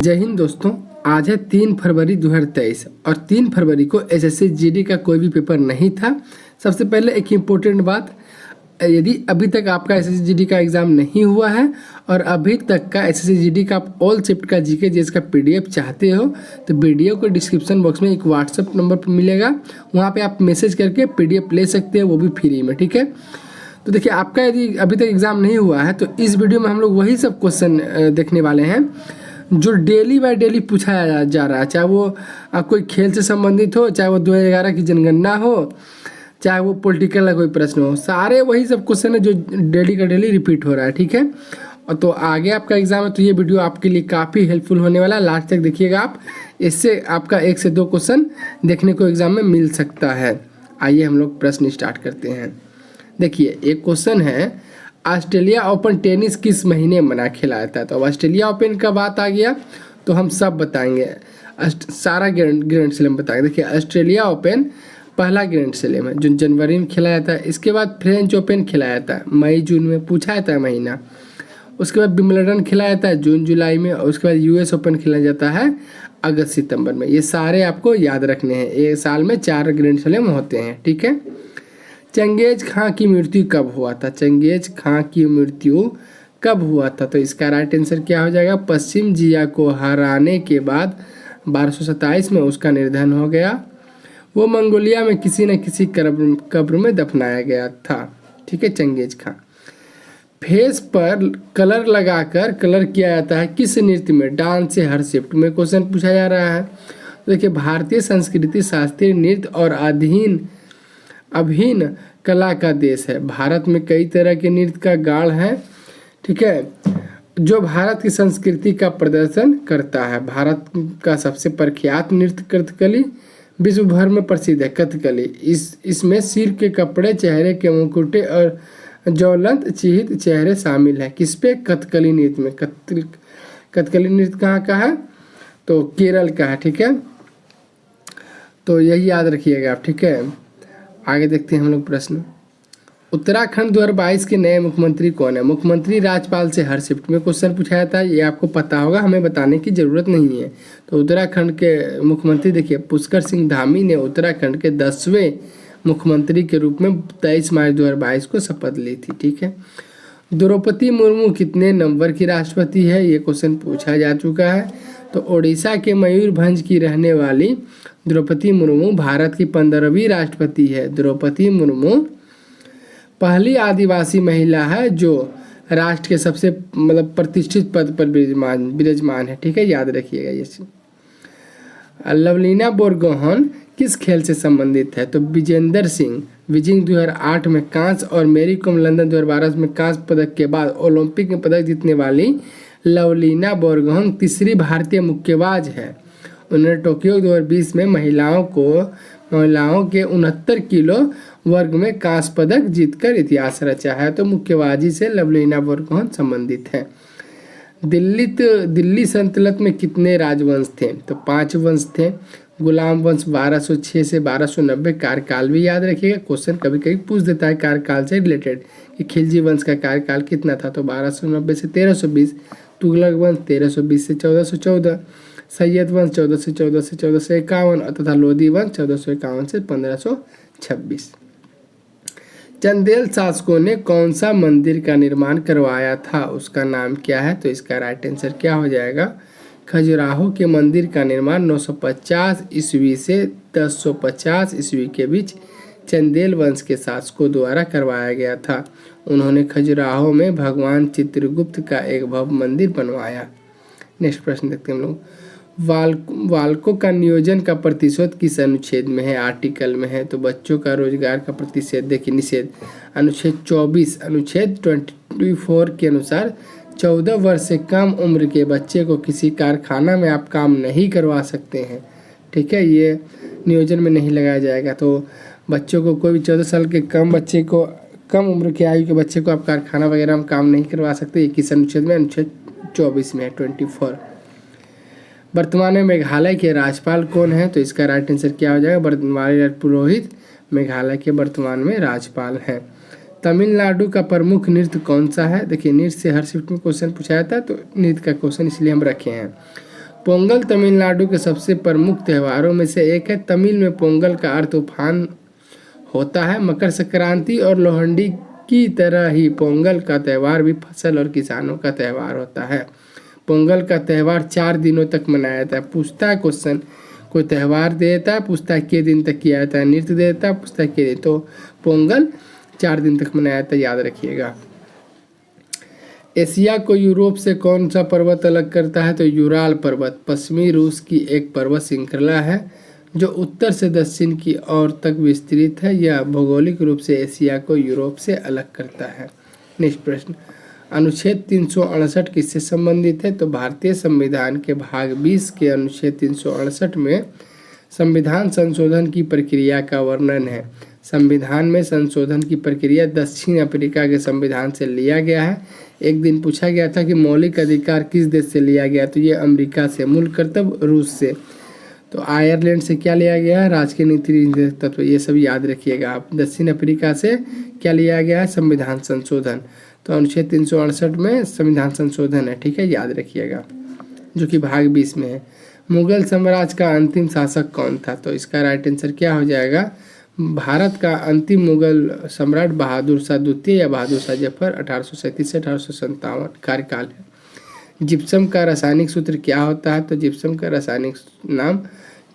जय हिंद दोस्तों। आज है 3 फरवरी 2023 और 3 फरवरी को एसएससी जीडी का कोई भी पेपर नहीं था। सबसे पहले एक इम्पोर्टेंट बात, यदि अभी तक आपका एसएससी जीडी का एग्ज़ाम नहीं हुआ है और अभी तक का एसएससी जीडी का आप ऑल शिफ्ट का जीके जीएस का पीडीएफ चाहते हो तो वीडियो को डिस्क्रिप्शन बॉक्स में एक व्हाट्सएप नंबर पर मिलेगा, वहाँ पे आप मैसेज करके पीडीएफ ले सकते हैं, वो भी फ्री में। ठीक है, तो देखिए आपका यदि अभी तक एग्ज़ाम नहीं हुआ है तो इस वीडियो में हम लोग वही सब क्वेश्चन देखने वाले हैं जो डेली बाय डेली पूछा जा रहा है, चाहे वो कोई खेल से संबंधित हो, चाहे वो 2011 की जनगणना हो, चाहे वो पॉलिटिकल का कोई प्रश्न हो, सारे वही सब क्वेश्चन है जो डेली का डेली रिपीट हो रहा है। ठीक है, और तो आगे आपका एग्ज़ाम है तो ये वीडियो आपके लिए काफ़ी हेल्पफुल होने वाला है, लास्ट तक देखिएगा आप, इससे आपका 1 से 2 क्वेश्चन देखने को एग्ज़ाम में मिल सकता है। आइए हम लोग प्रश्न स्टार्ट करते हैं। देखिए एक क्वेश्चन है, ऑस्ट्रेलिया ओपन टेनिस किस महीने मना खेला जाता है। तो अब ऑस्ट्रेलिया ओपन का बात आ गया तो हम सब बताएंगे, सारा ग्रैंड स्लैम बताएंगे। देखिए ऑस्ट्रेलिया ओपन पहला ग्रैंड स्लैम है जो जनवरी में खेला जाता है। इसके बाद फ्रेंच ओपन खेला जाता है मई जून में, पूछा जाता है महीना। उसके बाद विंबलडन खेला जाता है जून जुलाई में, और उसके बाद यूएस ओपन खेला जाता है अगस्त सितंबर में। ये सारे आपको याद रखने हैं, एक साल में 4 ग्रैंड स्लैम होते हैं। ठीक है, चंगेज खां की मृत्यु कब हुआ था। चंगेज खां की मृत्यु कब हुआ था, तो इसका राइट आंसर क्या हो जाएगा, पश्चिम जिया को हराने के बाद 1227 में उसका निधन हो गया। वो मंगोलिया में किसी न किसी कब्र में दफनाया गया था। ठीक है, चंगेज खां। फेस पर कलर लगाकर कलर किया जाता है किस नृत्य में, डांस से हर शिफ्ट में क्वेश्चन पूछा जा रहा है। तो देखिए भारतीय संस्कृति शास्त्रीय नृत्य और अभिन्न कला का देश है। भारत में कई तरह के नृत्य का गाढ़ है। ठीक है, जो भारत की संस्कृति का प्रदर्शन करता है। भारत का सबसे प्रख्यात नृत्य कथकली विश्व भर में प्रसिद्ध है। कथकली इसमें सिर के कपड़े, चेहरे के मुकुटे और ज्वलंत चिहित चेहरे शामिल है। किस पे, कथकली नृत्य में। कथकली नृत्य कहाँ का है, तो केरल का है। ठीक है, तो यही याद रखिएगा आप। ठीक है, आगे देखते हैं हम लोग प्रश्न। उत्तराखंड 2022 के नए मुख्यमंत्री कौन है। मुख्यमंत्री राज्यपाल से हर शिफ्ट में क्वेश्चन पूछा जाता है, ये आपको पता होगा, हमें बताने की ज़रूरत नहीं है। तो उत्तराखंड के मुख्यमंत्री देखिए पुष्कर सिंह धामी ने उत्तराखंड के 10वें मुख्यमंत्री के रूप में 23 मार्च 2022 को शपथ ली थी। ठीक है, द्रौपदी मुर्मू कितने नंबर की राष्ट्रपति है, ये क्वेश्चन पूछा जा चुका है। तो ओडिशा के मयूरभंज की रहने वाली द्रौपदी मुर्मू भारत की 15वीं राष्ट्रपति है। द्रौपदी मुर्मू पहली आदिवासी महिला है जो राष्ट्र के सबसे प्रतिष्ठित पद पर विराजमान है। ठीक है, याद रखिएगा ये। लवलीना बोरगोहन किस खेल से संबंधित है, तो विजेंदर सिंह बीजिंग 2008 में कांस्य और मैरी कॉम लंदन 2012 में कांस्य पदक के बाद ओलंपिक में पदक जीतने वाली लवलीना बोरगोहन तीसरी भारतीय मुक्केबाज है। उन्होंने टोक्यो 2020 में महिलाओं के 69 किलो वर्ग में कांस्य पदक जीतकर इतिहास रचा है। तो मुक्केबाजी से लवलीना बोरगोहन संबंधित है। दिल्ली सल्तनत में कितने राजवंश थे, तो 5 वंश थे। गुलाम वंश 1206 से 1290, कार्यकाल भी याद रखिएगा, क्वेश्चन कभी कभी पूछ देता है कार्यकाल से रिलेटेड कि खिलजी वंश का कार्यकाल कितना था, तो 1290 से 1320। तुगलक वंश 1320 से 1414, सैयद वंश 1414 से 1451 तथा लोधी वंश 1451 से 1526। चंदेल शासकों ने कौन सा मंदिर का निर्माण करवाया था, उसका नाम क्या है, तो इसका राइट आंसर क्या हो जाएगा, खजुराहो के मंदिर का निर्माण 950 ईस्वी से 1050 ईस्वी के बीच चंदेल वंश के शासकों द्वारा करवाया गया था। उन्होंने खजुराहो में भगवान चित्रगुप्त का एक भव्य मंदिर बनवाया। नेक्स्ट प्रश्न देखते हैं हम लोग। बालकों का नियोजन का प्रतिशत किस अनुच्छेद में है, आर्टिकल में है, तो बच्चों का रोजगार का प्रतिशत देखिए निषेध अनुच्छेद 24 अनुच्छेद 24 के अनुसार 14 वर्ष से कम उम्र के बच्चे को किसी कारखाना में आप काम नहीं करवा सकते हैं। ठीक है, ये नियोजन में नहीं लगाया जाएगा। तो बच्चों को कोई भी 14 साल के कम उम्र के आयु के बच्चे को आप कारखाना वगैरह में काम नहीं करवा सकते। 21 अनुच्छेद में, अनुच्छेद 24 में है 24। वर्तमान में मेघालय के राज्यपाल कौन है, तो इसका राइट आंसर क्या हो जाएगा, बनवारीलाल पुरोहित मेघालय के वर्तमान में राज्यपाल हैं। तमिलनाडु का प्रमुख नृत्य कौन सा है, देखिए नृत्य से हर शिफ्ट में क्वेश्चन पूछा जाता है तो नृत्य का क्वेश्चन इसलिए हम रखे हैं। पोंगल तमिलनाडु के सबसे प्रमुख त्योहारों में से एक है। तमिल में पोंगल का अर्थ उफान होता है। मकर संक्रांति और लोहड़ी की तरह ही पोंगल का त्यौहार भी फसल और किसानों का त्यौहार होता है। पोंगल का त्यौहार 4 दिनों तक मनाया जाता है। पूछता है क्वेश्चन, कोई त्यौहार देता है, पूछता है कितने दिन तक किया जाता है, नृत्य देता है, पूछता है कितने, तो पोंगल 4 दिन तक मनाया जाता है, याद रखिएगा। एशिया को यूरोप से कौन सा पर्वत अलग करता है? तो यूराल पर्वत पश्चिमी रूस की एक पर्वत श्रृंखला है जो उत्तर से दक्षिण की ओर तक विस्तृत है। यह भौगोलिक रूप से एशिया को यूरोप से अलग करता है। नेक्स्ट प्रश्न, अनुच्छेद 368 किससे संबंधित है? तो भारतीय संविधान के भाग 20 के अनुच्छेद 368 में संविधान संशोधन की प्रक्रिया का वर्णन है। संविधान में संशोधन की प्रक्रिया दक्षिण अफ्रीका के संविधान से लिया गया है। एक दिन पूछा गया था कि मौलिक अधिकार किस देश से लिया गया, तो ये अमेरिका से। मूल कर्तव्य रूस से। तो आयरलैंड से क्या लिया गया है? राजकीय नीति तत्व। ये सब याद रखिएगा आप। दक्षिण अफ्रीका से क्या लिया गया है? संविधान संशोधन। तो अनुच्छेद 368 में संविधान संशोधन है, ठीक है, याद रखिएगा, जो कि भाग 20 में है। मुगल साम्राज्य का अंतिम शासक कौन था? तो इसका राइट आंसर क्या हो जाएगा? भारत का अंतिम मुगल सम्राट बहादुर शाह द्वितीय या बहादुर शाह जफर 1837 से 1857 कार्यकाल है। जिप्सम का रासायनिक सूत्र क्या होता है? तो जिप्सम का रासायनिक नाम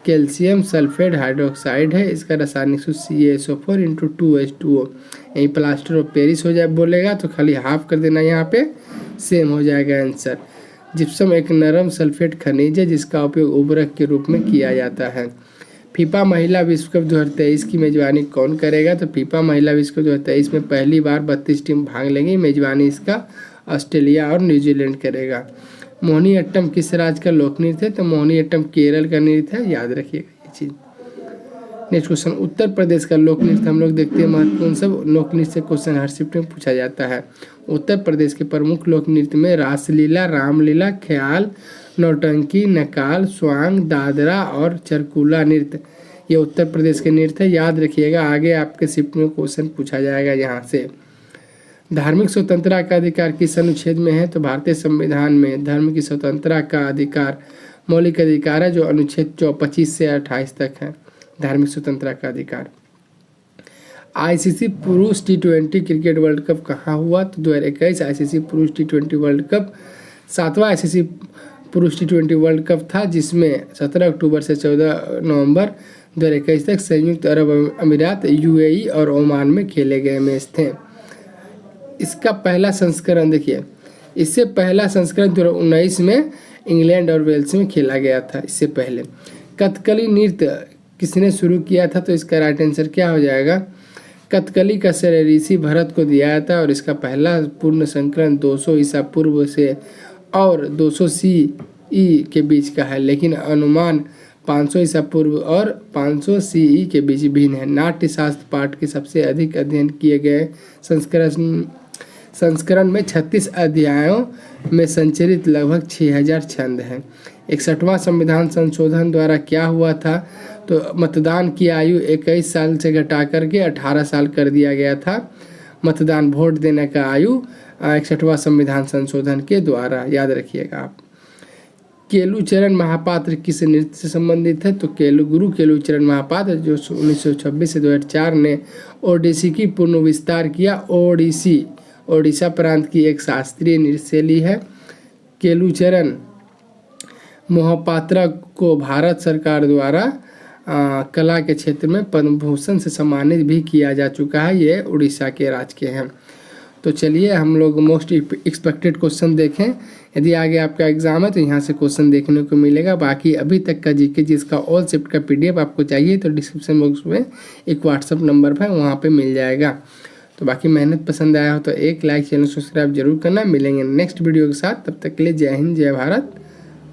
कैल्शियम सल्फेट हाइड्रोक्साइड है। इसका रासायनिक सूत्र CaSO4 × 2H2O। यही प्लास्टर ऑफ पेरिस हो जाए बोलेगा तो खाली हाफ कर देना, यहाँ पे सेम हो जाएगा आंसर। जिप्सम एक नरम सल्फेट खनिज है जिसका उपयोग उर्वरक के रूप में किया जाता है। फीफा महिला विश्व कप 2023 की मेजबानी कौन करेगा? तो फीफा महिला विश्व कप 2023 में पहली बार 32 टीम भाग लेंगी। मेजबानी इसका ऑस्ट्रेलिया और न्यूजीलैंड करेगा। मोहिनी अट्टम किस राज्य का लोक नृत्य है? तो मोहिनी अट्टम केरल का नृत्य है, याद रखिएगा ये चीज़। नेक्स्ट क्वेश्चन, उत्तर प्रदेश का लोक नृत्य हम लोग देखते हैं महत्वपूर्ण सब लोक नृत्य से क्वेश्चन हर शिफ्ट में पूछा जाता है। उत्तर प्रदेश के प्रमुख लोक नृत्य में रासलीला, रामलीला, ख्याल, नौटंकी, नकाल, स्वांग, दादरा और चरकुला नृत्य, ये उत्तर प्रदेश के नृत्य है, याद रखिएगा। आगे आपके शिफ्ट में क्वेश्चन पूछा जाएगा यहाँ से। धार्मिक स्वतंत्रता का अधिकार किस अनुच्छेद में है? तो भारतीय संविधान में धर्म की स्वतंत्रता का अधिकार मौलिक अधिकार है, जो अनुच्छेद 25 से 28 तक है। धार्मिक स्वतंत्रता का अधिकार। आईसीसी पुरुष T20 क्रिकेट वर्ल्ड कप कहाँ हुआ? तो 2021 आईसीसी पुरुष T20 वर्ल्ड कप 7वां आईसीसी पुरुष T20 वर्ल्ड कप था, जिसमें 17 अक्टूबर से 14 नवंबर 2021 तक संयुक्त अरब अमीरात, UAE और ओमान में खेले गए मैच थे। इसका पहला संस्करण देखिए, इससे पहला संस्करण 2019 में इंग्लैंड और वेल्स में खेला गया था। इससे पहले कथकली नृत्य किसने शुरू किया था? तो इसका राइट आंसर क्या हो जाएगा? कथकली का श्रेय ऋषि भरत को दिया था और इसका पहला पूर्ण संस्करण 200 ईसा पूर्व से और 200 CE के बीच का है, लेकिन अनुमान 500 ईसा पूर्व और 500 CE के बीच भिन्न है। नाट्य शास्त्र पाठ के सबसे अधिक अध्ययन किए गए संस्करण में 36 अध्यायों में संचरित लगभग 6000 छंद हैं। 61वां संविधान संशोधन द्वारा क्या हुआ था? तो मतदान की आयु 21 साल से घटा करके 18 साल कर दिया गया था। मतदान वोट देने का आयु 61वां संविधान संशोधन के द्वारा, याद रखिएगा आप। केलुचरण महापात्र किस नृत्य से संबंधित है? तो गुरु केलुचरण महापात्र जो 1926 से 2004 ने ओडिसी की पूर्ण विस्तार किया। ओडिसी ओडिशा प्रांत की एक शास्त्रीय नृत्य शैली है। केलुचरण महापात्र को भारत सरकार द्वारा कला के क्षेत्र में पद्म भूषण से सम्मानित भी किया जा चुका है। ये उड़ीसा के राज्य के हैं। तो चलिए हम लोग मोस्ट एक्सपेक्टेड क्वेश्चन देखें। यदि आगे आपका एग्जाम है तो यहाँ से क्वेश्चन देखने को मिलेगा। बाकी अभी तक का जीके जिसका ऑल शिफ्ट का PDF आपको चाहिए तो डिस्क्रिप्शन बॉक्स में एक व्हाट्सअप नंबर है, वहाँ पे मिल जाएगा। तो बाकी मेहनत पसंद आया हो तो एक लाइक, चैनल सब्सक्राइब जरूर करना। मिलेंगे नेक्स्ट वीडियो के साथ, तब तक के लिए जय हिंद, जय भारत,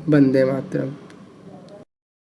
वंदे मातरम।